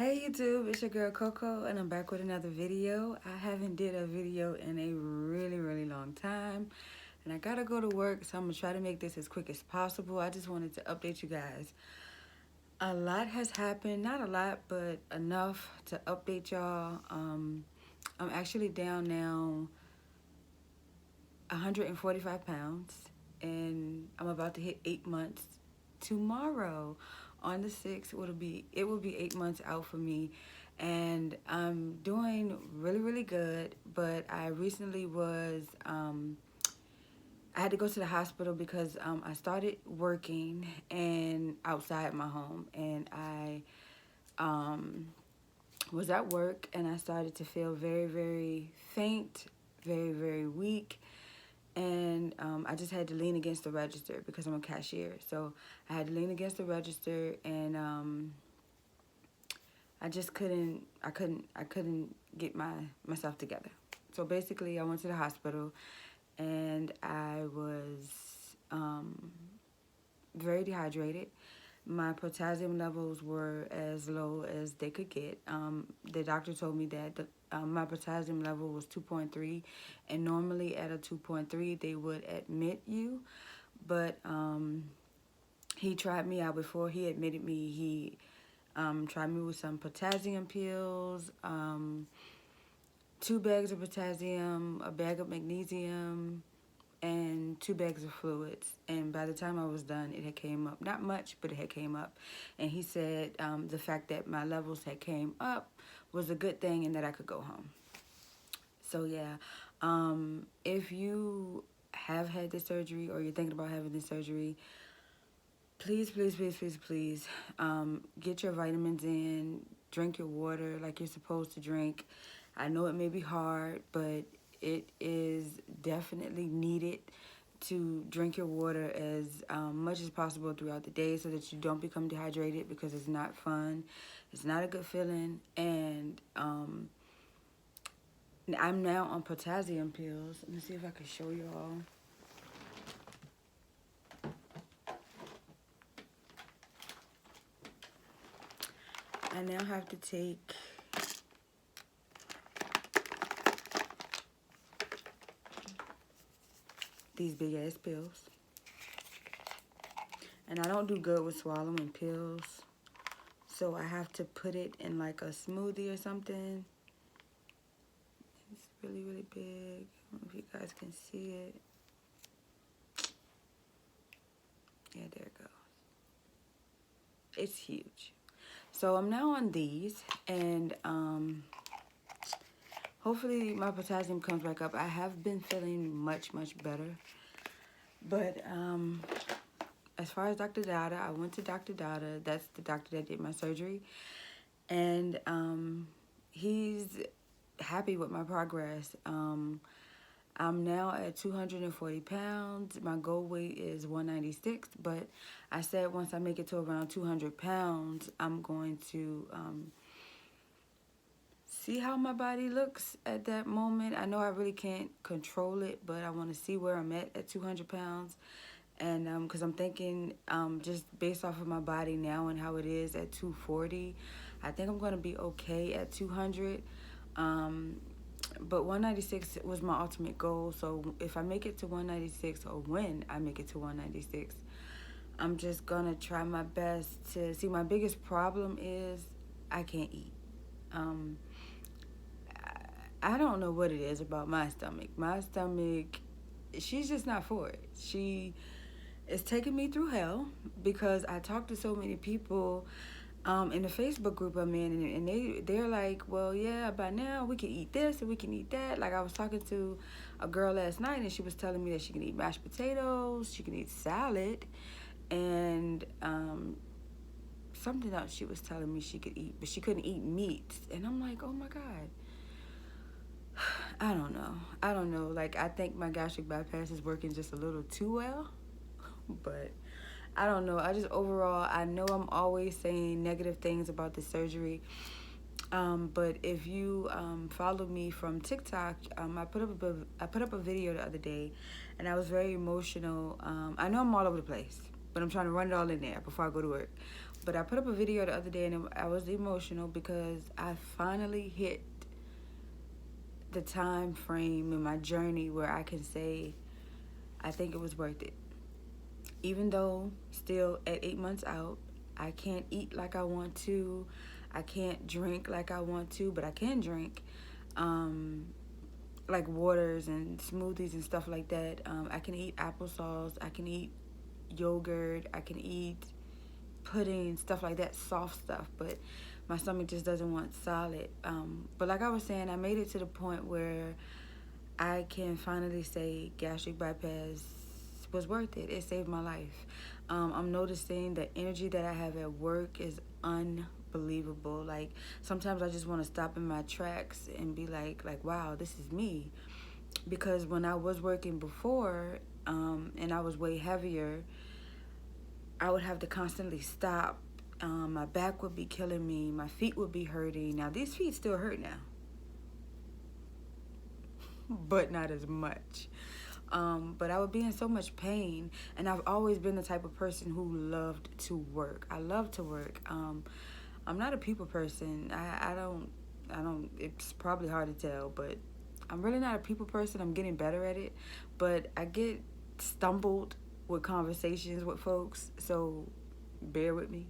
Hey YouTube, it's your girl Coco and I'm back with another video. I haven't did a video in a really long time and I gotta go to work, so I'm gonna try to make this as quick as possible. I just wanted to update you guys. A lot has happened, not a lot, but enough to update y'all. I'm actually down now 145 pounds and I'm about to hit 8 months tomorrow. On the 6th, it will be 8 months out for me, and I'm doing really good. But I recently was I had to go to the hospital because I started working and outside my home, and I was at work and I started to feel very faint, very weak, and I just had to lean against the register because I'm a cashier. So I had to lean against the register, and I just couldn't get myself together. So basically, I went to the hospital, and I was very dehydrated. My potassium levels were as low as they could get. The doctor told me that my potassium level was 2.3, and normally at a 2.3 they would admit you, but he tried me out before he admitted me. He tried me with some potassium pills, 2 bags of potassium, a bag of magnesium, and 2 bags of fluids. And by the time I was done, it had came up. Not much, but it had came up. And he said the fact that my levels had came up was a good thing and that I could go home. So yeah, if you have had this surgery or you're thinking about having this surgery, please get your vitamins in, drink your water like you're supposed to drink. I know it may be hard, but it is definitely needed to drink your water as much as possible throughout the day so that you don't become dehydrated, because it's not fun. It's not a good feeling. And I'm now on potassium pills. Let me see if I can show you all. I now have to take these big ass pills. And I don't do good with swallowing pills, so I have to put it in like a smoothie or something. It's really big. I don't know if you guys can see it. Yeah, there it goes. It's huge. So I'm now on these, and hopefully my potassium comes back up. I have been feeling much better. But as far as Dr. Dada, I went to Dr. Dada. That's the doctor that did my surgery. And he's happy with my progress. I'm now at 240 pounds. My goal weight is 196, but I said once I make it to around 200 pounds, I'm going to see how my body looks at that moment. I know I really can't control it, but I want to see where I'm at 200 pounds. And because I'm thinking just based off of my body now and how it is at 240, I think I'm going to be okay at 200. But 196 was my ultimate goal. So if I make it to 196, or when I make it to 196, I'm just going to try my best to see. My biggest problem is I can't eat. I don't know what it is about my stomach. My stomach, she's just not for it. She is taking me through hell because I talk to so many people in the Facebook group I'm in, and they're like, well, yeah, by now we can eat this and we can eat that. Like, I was talking to a girl last night, and she was telling me that she can eat mashed potatoes, she can eat salad, and something else she was telling me she could eat, but she couldn't eat meat. And I'm like, oh my God. I don't know. Like, I think my gastric bypass is working just a little too well, but I don't know. Overall, I know I'm always saying negative things about the surgery. But if you follow me from TikTok, I put up a video the other day, and I was very emotional. I know I'm all over the place, but I'm trying to run it all in there before I go to work. But I put up a video the other day and I was emotional because I finally hit the time frame in my journey where I can say I think it was worth it. Even though still at 8 months out, I can't eat like I want to. I can't drink like I want to, but I can drink like waters and smoothies and stuff like that. I can eat applesauce. I can eat yogurt. I can eat pudding, stuff like that, soft stuff. But my stomach just doesn't want solid. But like I was saying, I made it to the point where I can finally say gastric bypass was worth it. It saved my life. I'm noticing the energy that I have at work is unbelievable. Like sometimes I just want to stop in my tracks and be like, wow, this is me. Because when I was working before, and I was way heavier, I would have to constantly stop. My back would be killing me. My feet would be hurting. Now these feet still hurt now, but not as much. But I would be in so much pain, and I've always been the type of person who loved to work. I love to work. I'm not a people person. I don't. It's probably hard to tell, but I'm really not a people person. I'm getting better at it, but I get stumbled with conversations with folks, so bear with me.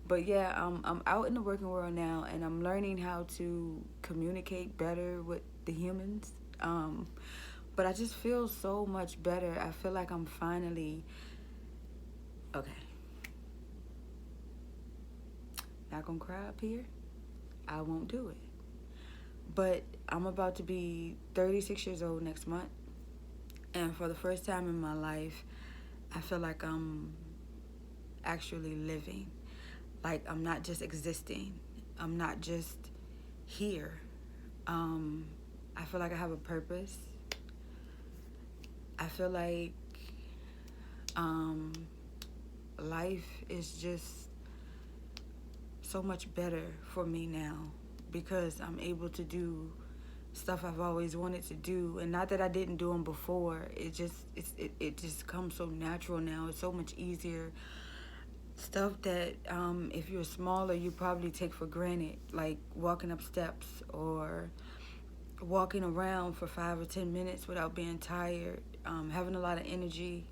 But yeah, I'm out in the working world now, and I'm learning how to communicate better with the humans. But I just feel so much better. I feel like I'm finally, okay, not gonna cry up here. I won't do it. But I'm about to be 36 years old next month. And for the first time in my life, I feel like I'm actually living. Like I'm not just existing. I'm not just here. I feel like I have a purpose. I feel like life is just so much better for me now because I'm able to do stuff I've always wanted to do, and not that I didn't do them before. It just comes so natural now. It's so much easier. Stuff that if you're smaller, you probably take for granted, like walking up steps or walking around for 5 or 10 minutes without being tired, having a lot of energy.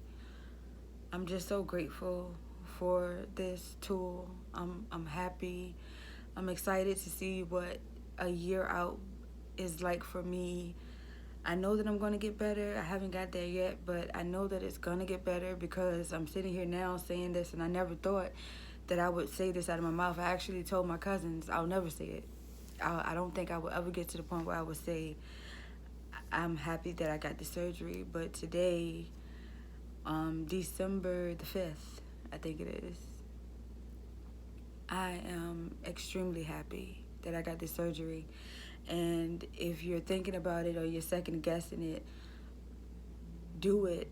I'm just so grateful for this tool. I'm happy. I'm excited to see what a year out is like for me. I know that I'm going to get better. I haven't got there yet, but I know that it's going to get better because I'm sitting here now saying this, and I never thought that I would say this out of my mouth. I actually told my cousins I'll never say it. I don't think I will ever get to the point where I would say I'm happy that I got the surgery. But today, December the 5th, I think it is, I am extremely happy that I got the surgery. And if you're thinking about it or you're second guessing it, do it.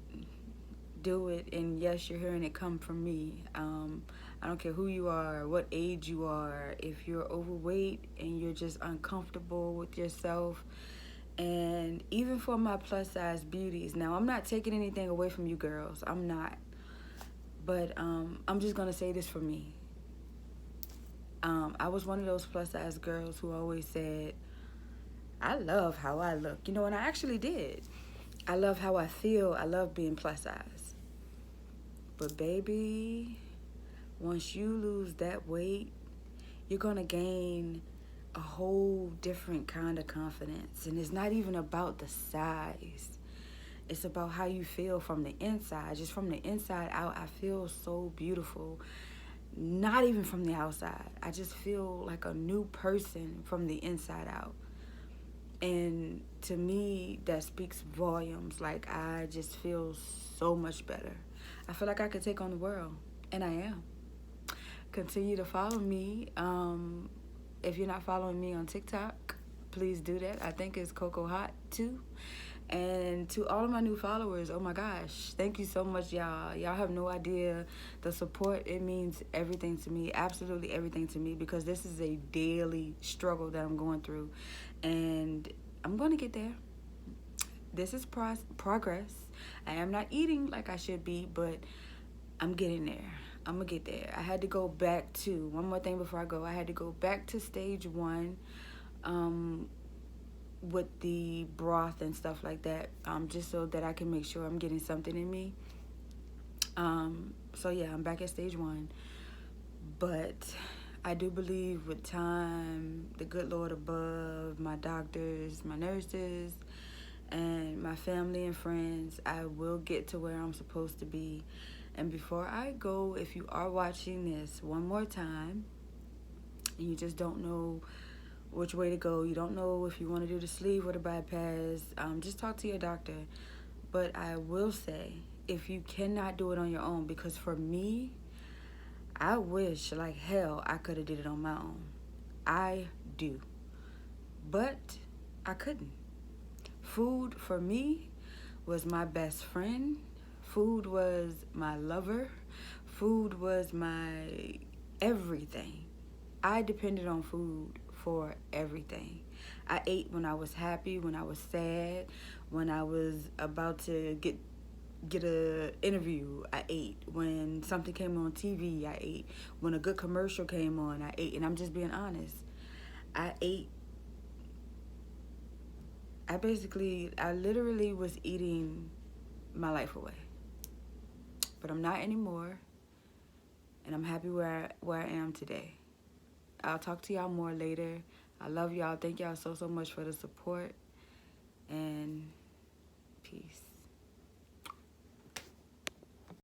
Do it. And yes, you're hearing it come from me. I don't care who you are, what age you are. If you're overweight and you're just uncomfortable with yourself, and even for my plus size beauties. Now, I'm not taking anything away from you girls. I'm not. But I'm just going to say this for me. I was one of those plus size girls who always said, I love how I look. You know, and I actually did. I love how I feel. I love being plus size. But baby, once you lose that weight, you're going to gain a whole different kind of confidence. And it's not even about the size. It's about how you feel from the inside. Just from the inside out, I feel so beautiful. Not even from the outside. I just feel like a new person from the inside out. And to me, that speaks volumes. Like, I just feel so much better. I feel like I could take on the world. And I am. Continue to follow me. If you're not following me on TikTok, please do that. I think it's Coco Hot too. And to all of my new followers, oh my gosh, thank you so much, y'all. Y'all have no idea the support. It means everything to me, absolutely everything to me, because this is a daily struggle that I'm going through. And I'm going to get there. This is progress. I am not eating like I should be, but I'm getting there. I'm gonna get there. I had to go back to, one more thing before I go, I had to go back to stage one, with the broth and stuff like that, just so that I can make sure I'm getting something in me. So yeah, I'm back at stage one. But I do believe with time, the good Lord above, my doctors, my nurses, and my family and friends, I will get to where I'm supposed to be. And before I go, if you are watching this one more time and you just don't know which way to go, you don't know if you want to do the sleeve or the bypass, just talk to your doctor. But I will say, if you cannot do it on your own, because for me, I wish like hell I could have did it on my own. I do. But I couldn't. Food for me was my best friend. Food was my lover. Food was my everything. I depended on food for everything. I ate when I was happy, when I was sad, when I was about to get a interview, I ate. When something came on TV, I ate. When a good commercial came on, I ate. And I'm just being honest. I ate. I literally was eating my life away. But I'm not anymore. And I'm happy where I am today. I'll talk to y'all more later. I love y'all. Thank y'all so much for the support. And peace.